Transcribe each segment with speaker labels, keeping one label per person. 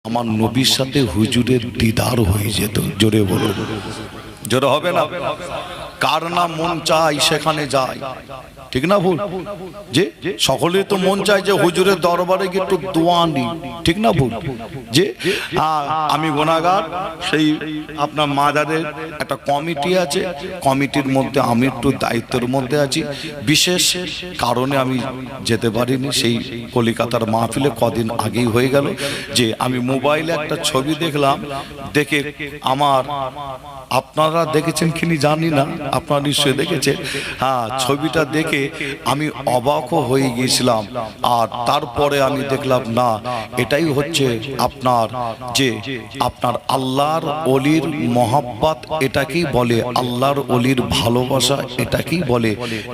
Speaker 1: আমার নবীর সাথে হুজুরের দিদার হয়ে যেত। জোরে বলো, জোরে হবে না? কার না মন চাই সেখানে যায়, ঠিক না ভুল? যে সকলের তো মন চায় যে হুজুরের দরবারে গিয়ে একটু দোয়া নিই, ঠিক না ভুল? যে আমি গুনাহগার, সেই আপনার মাজারের একটা কমিটি আছে, কমিটির মধ্যে আমি একটু দায়িত্বের মধ্যে আছি, বিশেষ কারণে আমি যেতে পারিনি। সেই কলিকাতার মাহফিলে কদিন আগেই হয়ে গেল যে আমি মোবাইলে একটা ছবি দেখলাম, দেখে আমার, আপনারা দেখেছেন কিনি জানি না, আপনারা নিশ্চয়ই দেখেছেন, হ্যাঁ, ছবিটা দেখে আমি অবাকও হয়ে গিয়েছিলাম। আর তারপরে আমি দেখলাম না, এটাই হচ্ছে আপনার যে আপনার আল্লাহর ওলির মহাব্বত, এটাকেই বলে আল্লাহর ওলির ভালোবাসা, এটাকেই বলে।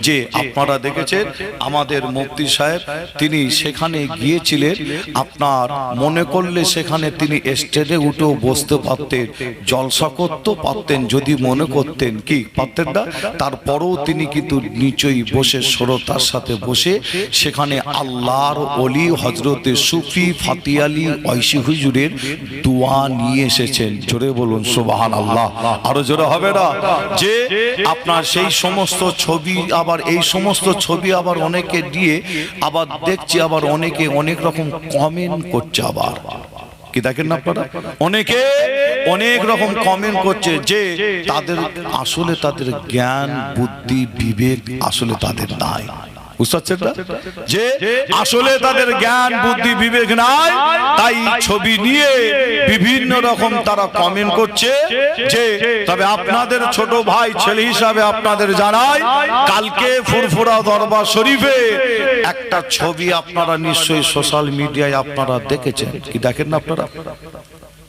Speaker 1: যে আপনারা দেখেছেন আমাদের মুফতি সাহেব, তিনি সেখানে গিয়েছিলেন, আপনার মনে করলে সেখানে তিনি স্টেজে উঠেও বসতে পারতেন, জলসা করতে পারতেন যদি মনে করতেন, কি পারতেন না? তারপরেও তিনি কিন্তু নিচেই বসে শ্রোতার সাথে বসে সেখানে আল্লাহর ওলি হযরতে সুফি ফাতি আলী ঐশী হুজুরের দোয়া নিয়ে এসেছেন। জোরে বলুন সুবহানাল্লাহ, আরো জোরে হবে না? যে আপনার সেই সমস্ত ছবি, আবার এই সমস্ত ছবি আবার অনেকে দিয়ে আবার দেখছি, আবার অনেকে অনেক রকম কমেন্ট করছে, আবার কি দেখেন না আপনারা, অনেকে অনেক রকম কমেন্ট করছে যে তাদের আসলে তাদের জ্ঞান বুদ্ধি বিবেক আসলে তাদের নাই, বুঝতে পারছেন না? যে আসলে তাদের জ্ঞান বুদ্ধি বিবেক নাই, তাই ছবি নিয়ে বিভিন্ন রকম তারা কমেন্ট করছে। যে তবে আপনাদের ছোট ভাই ছেলে হিসাবে আপনাদের জানাই, কালকে ফুরফুরা দরবার শরীফে একটা ছবি আপনারা নিশ্চয়ই সোশ্যাল মিডিয়ায় আপনারা দেখেছেন, কি দেখেন না আপনারা?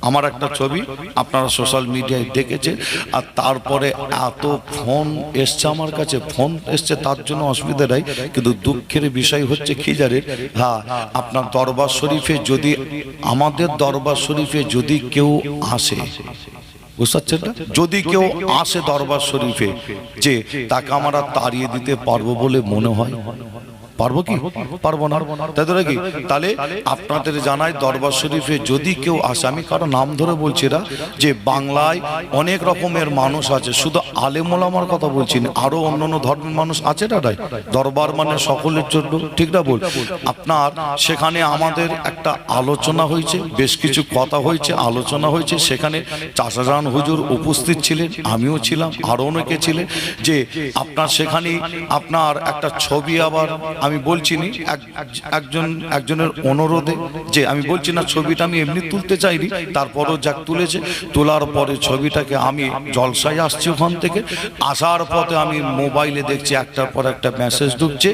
Speaker 1: আমার একটা ছবি আপনারা সোশ্যাল মিডিয়ায় দেখেছেন। আর তারপরে এত ফোন এসছে আমার কাছে, ফোন এসছে, তার জন্য অসুবিধা নাই, কিন্তু দুঃখের বিষয় হচ্ছে কি জানেন, হ্যাঁ, আপনার দরবার শরীফে যদি, আমাদের দরবার শরীফে যদি কেউ আসে, বুঝতে পারছেন না, যদি কেউ আসে দরবার শরীফে, যে তাকে আমরা তাড়িয়ে দিতে পারবো বলে মনে হয়? পারবো কি? পারবো না, তাই তো নাকি? তাহলে আপনাদের জানাই, দরবার শরীফে যদি কেউ আসে, আমি কারো নাম ধরে বলছি না, যে বাংলায় অনেক রকমের মানুষ আছে, শুধু আলেম ওলামার কথা বলছি না, আরো অন্যান্য ধর্মের মানুষ আছে না, দরবার মানে সকলের জন্য, ঠিক না বল? আপনার সেখানে আমাদের একটা আলোচনা হয়েছে, বেশ কিছু কথা হয়েছে, আলোচনা হয়েছে, সেখানে চাচাজান হুজুর উপস্থিত ছিলেন, আমিও ছিলাম, আরো অনেকে ছিলেন। যে আপনার সেখানে আপনার একটা ছবি, আবার আমি বলছি নি, একজনের অনুরোধে, যে আমি বলছি না ছবিটা আমি এমনি তুলতে চাইনি, তারপরও যাক তুলেছে, তোলার পরে ছবিটাকে আমি জলসায় আসছি, ওখান থেকে আসার পথে আমি মোবাইলে দেখছি একটার পর একটা মেসেজ ঢুকছে,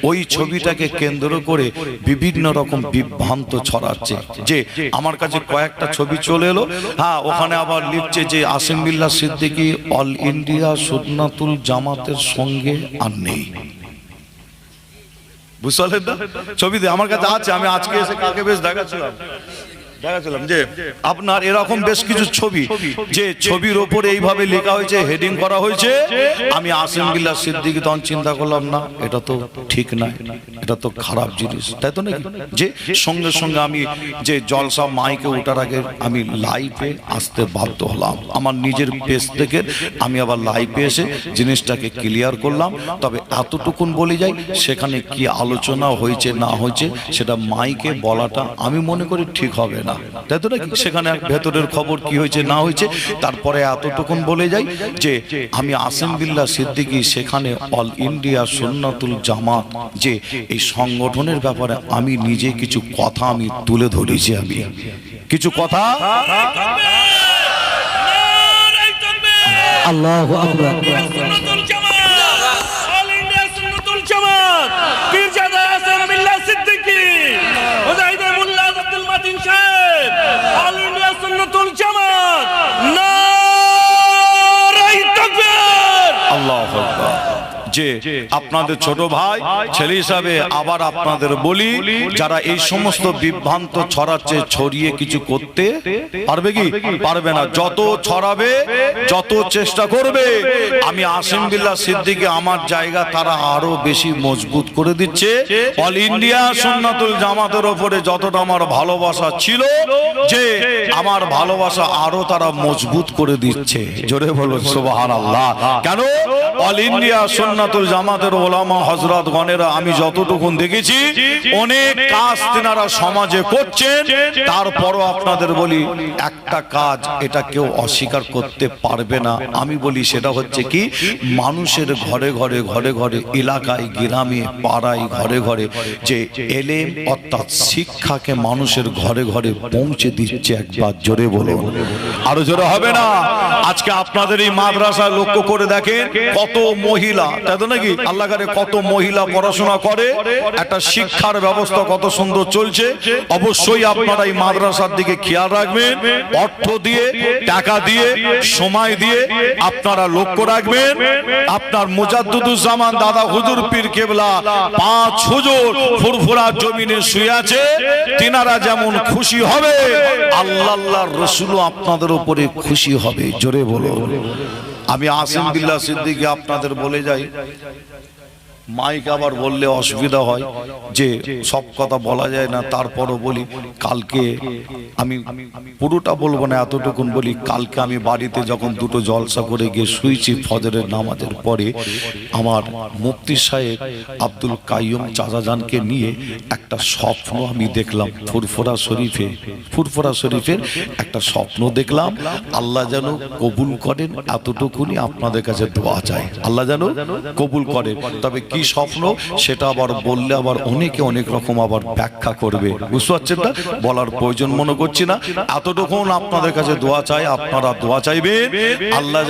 Speaker 1: ওই ছবিটাকে কেন্দ্র করে বিভিন্ন রকম বিভ্রান্ত ছড়াচ্ছে। যে আমার কাছে কয়েকটা ছবি চলে এলো, হ্যাঁ, ওখানে আবার লিখছে যে আসিম বিল্লাহ সিদ্দিকী অল ইন্ডিয়া সুন্নাতুল জামাতের সঙ্গে আর নেই, বুঝতে পারলেন না? ছবিতে আমার কাছে আছে, আমি আজকে এসে কাকে বেশ দেখাচ্ছিলাম যে আপনার এরকম বেশ কিছু ছবি, যে ছবির ওপরে এইভাবে লেখা হয়েছে, হেডিং করা হয়েছে, আমি আসিম বিল্লাহ সিদ্দিকী, তখন চিন্তা করলাম না, এটা তো ঠিক না, এটা তো খারাপ জিনিস, তাই তো নাকি? যে সঙ্গে সঙ্গে আমি যে জলসা মাইকে ওঠার আগে আমি লাইভে আসতে বাধ্য হলাম, আমার নিজের পেজ থেকে আমি আবার লাইভে এসে জিনিসটাকে ক্লিয়ার করলাম। তবে এতটুকুন বলে যাই, সেখানে কি আলোচনা হয়েছে না হয়েছে সেটা মাইকে বলাটা আমি মনে করি ঠিক হবে না, তাই তো নাকি? সেখানে ভেতরের খবর কি হয়েছে না হয়েছে, তারপরে এতটুকুন বলে যাই যে আমি আসিম বিল্লাহ সিদ্দিকী সেখানে অল ইন্ডিয়া সুন্নাতুল জামাত, যে এই সংগঠনের ব্যাপারে আমি নিজে কিছু কথা আমি তুলে ধরেছি, আমি কিছু কথা।
Speaker 2: আল্লাহু আকবার।
Speaker 1: যে আপনাদের ছোট ভাই ছেলে হিসাবে আবার আপনাদের বলি, যারা এই সমস্ত বিভ্রান্ত ছড়াচ্ছে, ছড়িয়ে কিছু করতে পারবে কি? পারবে না। যত ছড়াবে, যত চেষ্টা করবে, আমি আসিম বিল্লাহ সিদ্দিকী আমার জায়গা তারা আরো বেশি মজবুত করে দিচ্ছে। অল ইন্ডিয়া সুন্নাতুল জামাতের উপরে যতটা আমার ভালোবাসা ছিল, যে আমার ভালোবাসা আরো তারা মজবুত করে দিচ্ছে। জোরে বলুন সুবহানাল্লাহ। কেন? অল ইন্ডিয়া সুন্নাতুল জামাতের ওলামা হযরত গণেরা আমি যতটুকু দেখেছি অনেক কাজ তেনারা সমাজে করছেন, তারপরও আপনাদের বলি একটা কাজ এটা কেউ অস্বীকার করতে পারবে না। আমি বলি সেটা হচ্ছে কি, মানুষের ঘরে ঘরে ঘরে ঘরে, এলাকায় গ্রামে পাড়ায় ঘরে ঘরে যে এলেম অর্থাৎ শিক্ষাকে মানুষের ঘরে ঘরে পৌঁছে দিচ্ছে। একবার জোরে বলুন, আরো জোরে হবে না? আজকে আপনাদের এই মাদ্রাসা লক্ষ্য করে দেখেন কত মহিলা, তাই তো নাকি? আল্লাহ করে কত মহিলা পড়াশোনা করে, একটা শিক্ষার ব্যবস্থা কত সুন্দর চলছে। অবশ্যই আপনারা এই মাদ্রাসার দিকে খেয়াল রাখবেন, অর্থ দিয়ে, টাকা দিয়ে, সময় দিয়ে আপনারা লক্ষ্য রাখবেন। আপনার মুজাদ্দুদুজ্জামান দাদা হুজুর পীর কেবলা 5 হুজুর ফুরফুরা জমিনে শুয়ে আছে, তিনারা যেমন খুশি হবে আল্লাহর রাসূলও আপনাদের উপরে খুশি হবে। জোরে বলো। আমি আসিম বিল্লাহ সিদ্দিকী আপনাদের বলে যাই, মাইক আবার বললে অসুবিধা হয় যে সব কথা বলা যায় না, তারপরও বলি কালকে আমি পুরোটা বলবো না, এতটুকুন বলি। কালকে আমি বাড়িতে যখন দুটো জলসা করে গিয়ে শুয়েছি ফজরের নামাজের পরে, আমার মুফতি সাহেব আব্দুল কাইয়ুম চাচাজানকে নিয়ে একটা স্বপ্ন আমি দেখলাম। ফুরফুরা শরীফের একটা স্বপ্ন দেখলাম। আল্লাহ যেন কবুল করেন, এতটুকুনি আপনাদের কাছে দোয়া চাই, আল্লাহ যেন কবুল করেন। তবে কি স্বপ্ন সেটা আবার বললে আবার অনেকে অনেক রকম আবার ব্যাখ্যা করবে, বুঝতে পারছেন না? বলার প্রয়োজন মনে করছি না, এতটুকু আপনাদের কাছে দোয়া চাই, আপনারা দোয়া চাইবেন আল্লাহ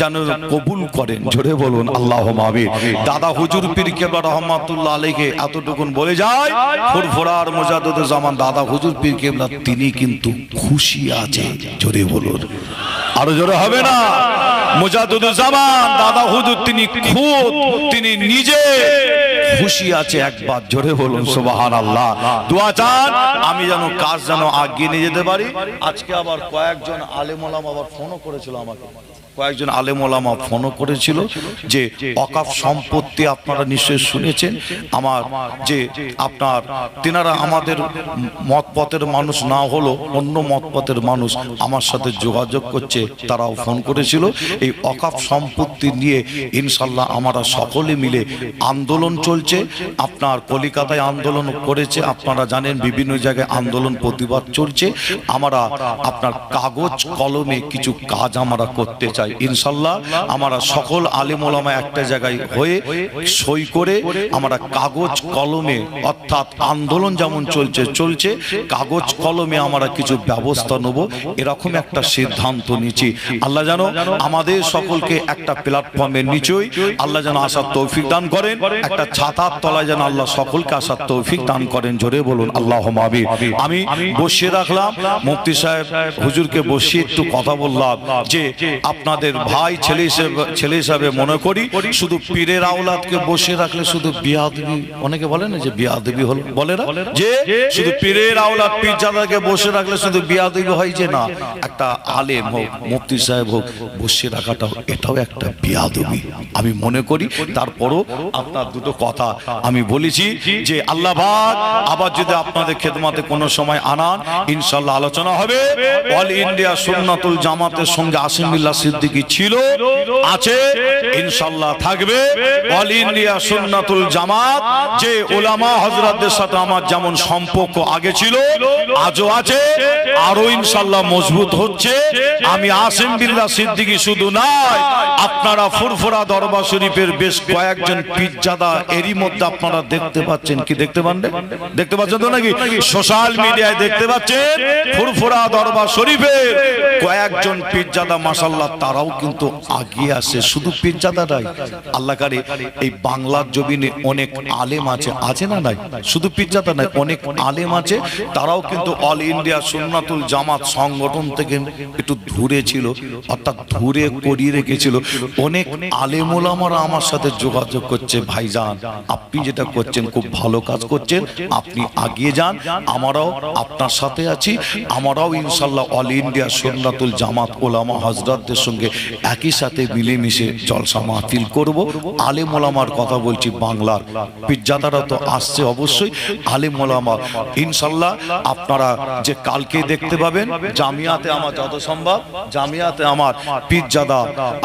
Speaker 1: যেন কবুল করেন। জোরে বলুন আল্লাহুম্মা আমিন। দাদা হুজুর পীর কেবলা রহমাতুল্লাহ আলাইহি এতটুকুন বলে যায়, ফুরফুরার মুজাদ্দিদুজ্জামান দাদা হুজুর পীর কেবলা তিনি কিন্তু খুশি আছে। জোরে বলুন, আরো জোরে হবে না? মুজাদ্দিদুজ্জামান দাদা হুজুর তিনি নিজে খুশি আছে। একবার জোরে বলুন সুবহানাল্লাহ। দোয়া চান আমি যেন কাজ যেন আগিয়ে নিয়ে যেতে পারি। আজকে আবার কয়েকজন আলেম ওলামা আবার ফোনও করেছিল আমাকে, কয়েকজন আলেম ওলামা ফোনও করেছিল যে ওয়াকফ সম্পত্তি আপনারা নিশ্চয়ই শুনেছেন, আমার যে আপনার তিনারা আমাদের মতপথের মানুষ না হলো অন্য মতপথের মানুষ আমার সাথে যোগাযোগ করছে, তারাও ফোন করেছিল এই ওয়াকফ সম্পত্তি নিয়ে। ইনশাল্লাহ আমরা সকলে মিলে আন্দোলন চলছে। আপনার কলিকাতায় আন্দোলন করেছে, আপনারা জানেন বিভিন্ন জায়গায় আন্দোলন প্রতিবাদ চলছে। আমরা আপনার কাগজ কলমে কিছু কাজ আমরা করতে চাই। ইনশাল্লাহ আমরা সকল আলেম ওলামা একটা জায়গায় হয়ে সই করে আমরা কাগজ কলমে অর্থাৎ আন্দোলন যেমন চলছে কাগজ কলমে আমরা কিছু ব্যবস্থা নেব, এরকম একটা সিদ্ধান্ত নিয়েছি। আল্লাহ যেন আমাদের সকলকে একটা প্ল্যাটফর্মের নিচেই আল্লাহ যেন আসার তৌফিক দান করেন, একটা ছাতার তলায় যেন আল্লাহ সকলকে আসার তৌফিক দান করেন। জোরে বলুন আল্লাহুম্মা আমিন। আমি বসিয়ে রাখলাম মুফতি সাহেব হুজুরকে বসিয়ে একটু কথা বললাম যে আপনাদের ভাই ছেলে হিসাবে মনে করি শুধু পীরের আওলাদকে বসে রাখলে শুধু বিয়াদবি, অনেকে বলে না যে বিয়াদবি হলো, বলে না যে শুধু পীরের আওলাদ পীরজাদাকে বসে রাখলে শুধু বিয়াদবি হয়, যে না একটা আলেম হোক মুফতি সাহেব হোক বসে রাখাটাও এটাও একটা বিয়াদবি আমি মনে করি। তারপরও আপনার দুটো কথা আমি বলেছি যে আল্লাহ পাক আবার যদি আপনাদের খেদমতে কোনো সময় আনান ইনশাআল্লাহ আলোচনা হবে। অল ইন্ডিয়া সুন্নাতুল জামাতের সঙ্গে আসিম বিল্লাহ সিদ্দিকী ছিল, আছে, ইনশাআল্লাহ থাকবে। অল ইন্ডিয়া সুন্নাতুল জামাত যে উলামা হযরতদের সাথে আমার যেমন সম্পর্ক আগে ছিল আজও আছে, আরো ইনশাআল্লাহ মজবুত হচ্ছে। আমি আসিম বিল্লাহ সিদ্দিকী শুধু নয়, আপনারা ফুরফুরা দরবার শরীফের বেশ কয়েকজন পীরজাদা এরই মধ্যে আপনারা দেখতে পাচ্ছেন, কি দেখতে পাচ্ছেন তো নাকি সোশ্যাল মিডিয়ায় দেখতে পাচ্ছেন, ফুরফুরা দরবার শরীফের কয়েকজন পীরজাদা মাশাআল্লাহ তারাও কিন্তু আগিয়ে আসে। শুধু পীরজাদারাই আল্লাহ কারে এই বাংলার জমিনে অনেক আলেম আছে না নাই, শুধু পীরজাদা নাই, অনেক আলেম আছে, তারাও কিন্তু অল ইন্ডিয়া সুন্নাতুল জামাত সংগঠন থেকে একটু দূরে ছিল, অর্থাৎ দূরে করিয়ে রেখেছিল। অনেক আলেম ওলামারা আমার সাথে যোগাযোগ করছে, ভাইজান আপনি যেটা করছেন খুব ভালো কাজ করছেন, আপনি আগিয়ে যান, আমরাও আপনার সাথে আছি, আমরাও ইনশাআল্লাহ অল ইন্ডিয়া সুন্নাত একসাতুল জামাত ওলামা হযরতদের সঙ্গে একই সাথে মিলেমিশে জলসা মাহফিল করব। আলেম ওলামার কথা বলছি, বাংলার পীরজাদারা তো আসছে অবশ্যই, আলেম ওলামা ইনশাল্লাহ আপনারা যে কালকে দেখতে পাবেন জামিয়াতে আমার যত সম্ভব, জামিয়াতে আমার পীরজাদা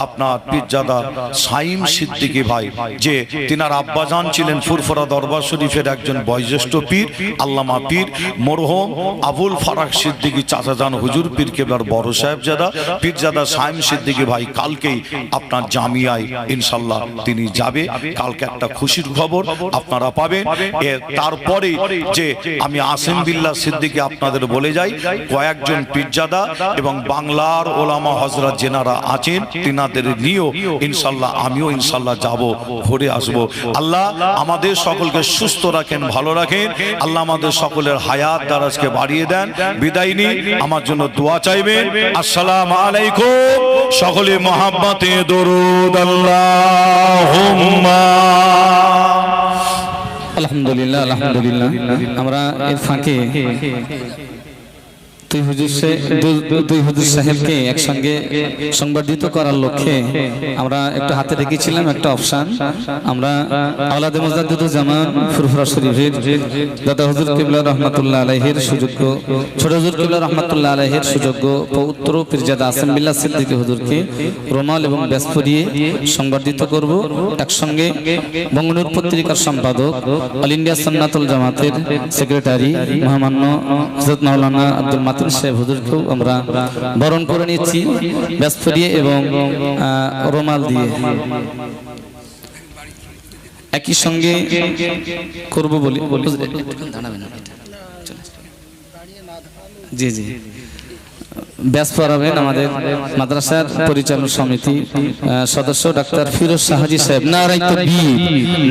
Speaker 1: আপনার পীরজাদা সাইম সিদ্দিকী ভাই, যে তিনার আব্বাজান ছিলেন ফুরফুরা দরবার শরীফের একজন বয়োজ্যেষ্ঠ পীর আল্লামা পীর মরহুম আবুল ফারাক সিদ্দিকী চাচাজান হুজুর পীর কেবলার বড় সাহেবজাদা পীরজাদা সাইম সিদ্দিকী ভাই কালকেই আপনার জামিয়ায় ইনশাল্লাহ তিনি যাবে। কালকে একটা খুশির খবর আপনারা পাবেন। তারপরে যে আমি আসিম বিল্লাহ সিদ্দিকী আপনাদের বলে যাই, কয়েকজন পীরজাদা এবং বাংলার ওলামা হযরত যেনারা আছেন তিনাদের নিয়েও ইনশাল্লাহ আমিও ইনশাল্লাহ যাব, ঘুরে আসব। আল্লাহ আমাদের সকলকে সুস্থ রাখেন, ভালো রাখেন। আল্লাহ আমাদের সকলের হায়াত দারাজকে বাড়িয়ে দেন। বিদায় নিই, আমার জন্য দোয়া চাইবেন। আসসালামু আলাইকুম। সকলে মহাব্বতে দরুদ আল্লাহুম্মা।
Speaker 2: আলহামদুলিল্লাহ আলহামদুলিল্লাহ। আমরা এর ফাঁকে দুই হুজুর সাহেবকে একসঙ্গে সংবর্ধিত করার লক্ষ্যে আমরা একটু হাতে রেখেছিলাম একটা অপশন। আমরা আওলাদে মুজাদ্দিদুল জামান ফুরফুরা শরীফের দাদা হুজুর কিবলা রহমাতুল্লাহ আলাইহির সুযোগ্য, ছোট হুজুর কিবলা রহমাতুল্লাহ আলাইহির সুযোগ্য পৌত্র পীরজাদা আসিম বিল্লাহ সিদ্দিকী হুজুরকে রুমাল এবং ব্যাস পরিয়ে সংবর্ধিত করব। একসঙ্গে বঙ্গনুর পত্রিকার সম্পাদক, অল ইন্ডিয়া সুন্নাতুল জামাতের সেক্রেটারি মহামান্য হযরত মাওলানা আব্দুল মাতিন সাহেব হুজুরকেও আমরা বরণ করে নিচ্ছি ব্যাস পরিয়ে এবং রুমাল দিয়ে। একই সঙ্গে করব বলি জি জি ব্যাস পড়াবেন আমাদের মাদ্রাসার পরিচালন সমিতি সদস্য ডাক্তার ফিরোজ শাহজি সাহেব। নারায়ে তাকবীর,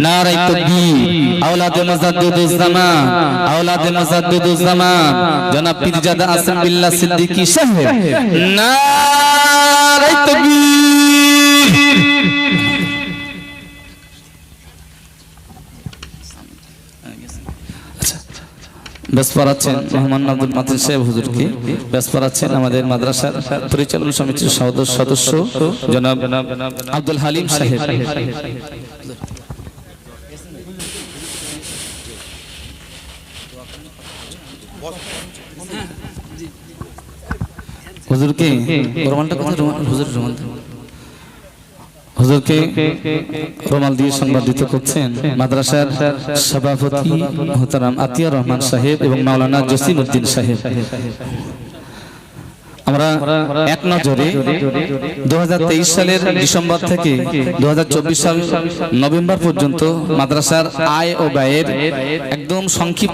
Speaker 2: নারায়ে তাকবীর। আওলাদে মুজাদ্দিদুজ জামান, আওলাদে মুজাদ্দিদুজ জামান জনাব পীরজাদা আসিম বিল্লাহ সিদ্দিকী সাহেব। নারায়ে তাকবীর। ব্যাস পড়াচ্ছেন মোহাম্মদ আব্দুল মাতিন সাহেব হুজুরকে, ব্যাস পড়াচ্ছেন আমাদের মাদ্রাসার পরিচালন সমিতির সদস্য জনাব আব্দুল হালিম সাহেব। হুজুরকে হুজুরকে রুমাল দিয়ে সংবর্ধিত করছেন মাদ্রাসার সভাপতি মুহতারাম আতিয়ার রহমান সাহেব এবং মাওলানা জসিমউদ্দিন সাহেব। আমরা এক নজরে 2023 সালের ডিসেম্বর থেকে 2024 সাল নভেম্বর পর্যন্ত মাদ্রাসার আয় ও ব্যয়ের একদম সংক্ষিপ্ত